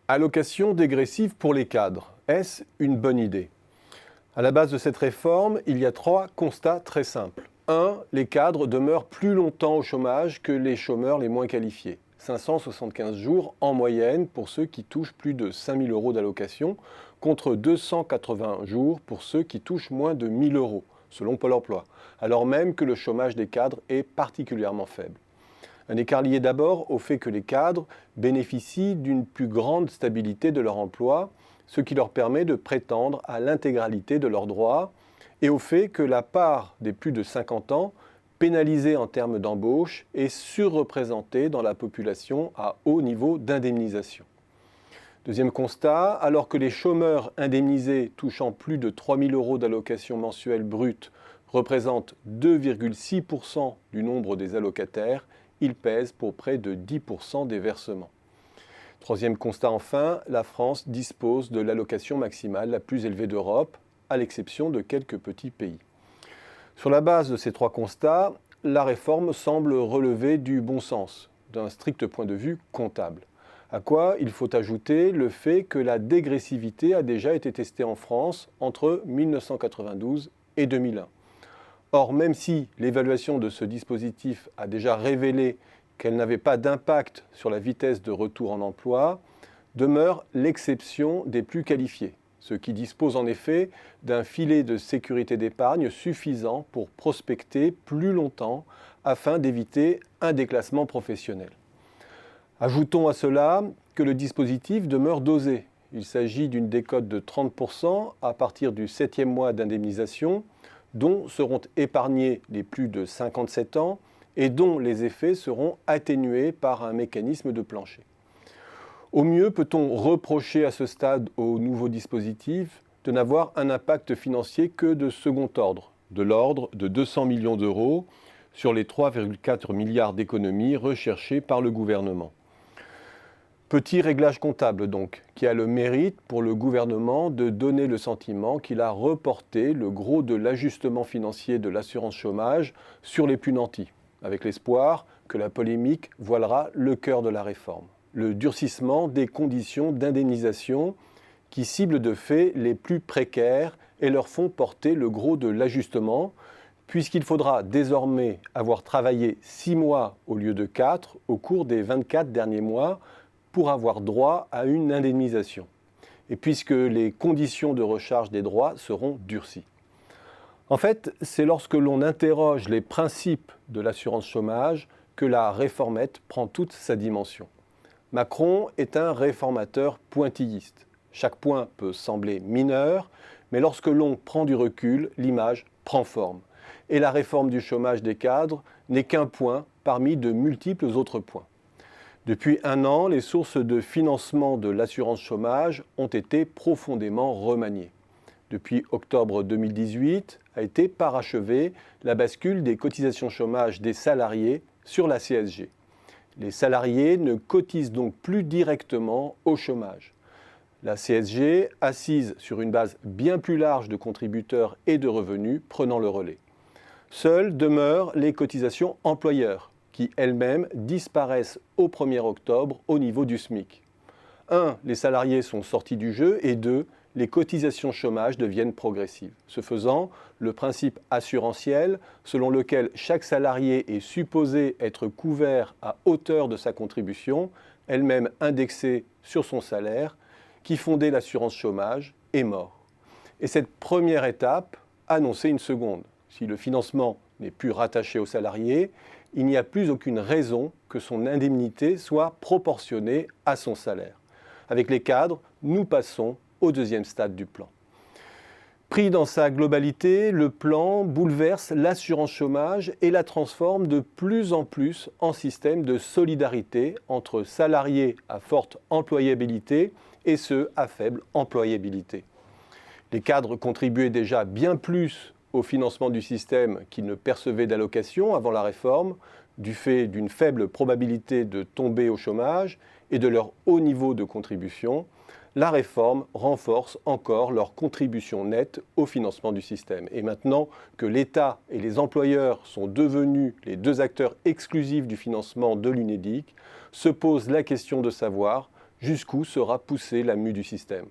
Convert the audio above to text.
Allocation dégressive pour les cadres. Est-ce une bonne idée? À la base de cette réforme, il y a 3 constats très simples. 1. Les cadres demeurent plus longtemps au chômage que les chômeurs les moins qualifiés. 575 jours en moyenne pour ceux qui touchent plus de 5 000 € d'allocation, contre 280 jours pour ceux qui touchent moins de 1 000 €, selon Pôle emploi, alors même que le chômage des cadres est particulièrement faible. Un écart lié d'abord au fait que les cadres bénéficient d'une plus grande stabilité de leur emploi, ce qui leur permet de prétendre à l'intégralité de leurs droits, et au fait que la part des plus de 50 ans, pénalisée en termes d'embauche, est surreprésentée dans la population à haut niveau d'indemnisation. Deuxième constat, alors que les chômeurs indemnisés touchant plus de 3 000 € d'allocation mensuelle brute représentent 2,6% du nombre des allocataires, ils pèsent pour près de 10% des versements. Troisième constat enfin, la France dispose de l'allocation maximale la plus élevée d'Europe, à l'exception de quelques petits pays. Sur la base de ces 3 constats, la réforme semble relever du bon sens, d'un strict point de vue comptable. À quoi il faut ajouter le fait que la dégressivité a déjà été testée en France entre 1992 et 2001. Or, même si l'évaluation de ce dispositif a déjà révélé qu'elle n'avait pas d'impact sur la vitesse de retour en emploi, demeure l'exception des plus qualifiés, ceux qui disposent en effet d'un filet de sécurité d'épargne suffisant pour prospecter plus longtemps afin d'éviter un déclassement professionnel. Ajoutons à cela que le dispositif demeure dosé. Il s'agit d'une décote de 30% à partir du 7e mois d'indemnisation, dont seront épargnés les plus de 57 ans et dont les effets seront atténués par un mécanisme de plancher. Au mieux, peut-on reprocher à ce stade au nouveau dispositif de n'avoir un impact financier que de second ordre, de l'ordre de 200 millions d'euros sur les 3,4 milliards d'économies recherchées par le gouvernement. Petit réglage comptable donc, qui a le mérite pour le gouvernement de donner le sentiment qu'il a reporté le gros de l'ajustement financier de l'assurance chômage sur les plus nantis, avec l'espoir que la polémique voilera le cœur de la réforme. Le durcissement des conditions d'indemnisation qui ciblent de fait les plus précaires et leur font porter le gros de l'ajustement, puisqu'il faudra désormais avoir travaillé 6 mois au lieu de 4 au cours des 24 derniers mois pour avoir droit à une indemnisation, et puisque les conditions de recharge des droits seront durcies. En fait, c'est lorsque l'on interroge les principes de l'assurance chômage que la réformette prend toute sa dimension. Macron est un réformateur pointilliste. Chaque point peut sembler mineur, mais lorsque l'on prend du recul, l'image prend forme. Et la réforme du chômage des cadres n'est qu'un point parmi de multiples autres points. Depuis 1 an, les sources de financement de l'assurance chômage ont été profondément remaniées. Depuis octobre 2018, a été parachevée la bascule des cotisations chômage des salariés sur la CSG. Les salariés ne cotisent donc plus directement au chômage. La CSG, assise sur une base bien plus large de contributeurs et de revenus, prenant le relais. Seules demeurent les cotisations employeurs, qui elles-mêmes disparaissent au 1er octobre au niveau du SMIC. 1. Les salariés sont sortis du jeu et 2. Les cotisations chômage deviennent progressives. Ce faisant, le principe assurantiel, selon lequel chaque salarié est supposé être couvert à hauteur de sa contribution, elle-même indexée sur son salaire, qui fondait l'assurance chômage, est mort. Et cette première étape annonçait une seconde. Si le financement n'est plus rattaché au salarié, il n'y a plus aucune raison que son indemnité soit proportionnée à son salaire. Avec les cadres, nous passons au 2e stade du plan. Pris dans sa globalité, le plan bouleverse l'assurance chômage et la transforme de plus en plus en système de solidarité entre salariés à forte employabilité et ceux à faible employabilité. Les cadres contribuaient déjà bien plus au financement du système qu'ils ne percevaient d'allocation avant la réforme, du fait d'une faible probabilité de tomber au chômage et de leur haut niveau de contribution. La réforme renforce encore leur contribution nette au financement du système. Et maintenant que l'État et les employeurs sont devenus les 2 acteurs exclusifs du financement de l'UNEDIC, se pose la question de savoir Jusqu'où sera poussée la mue du système ?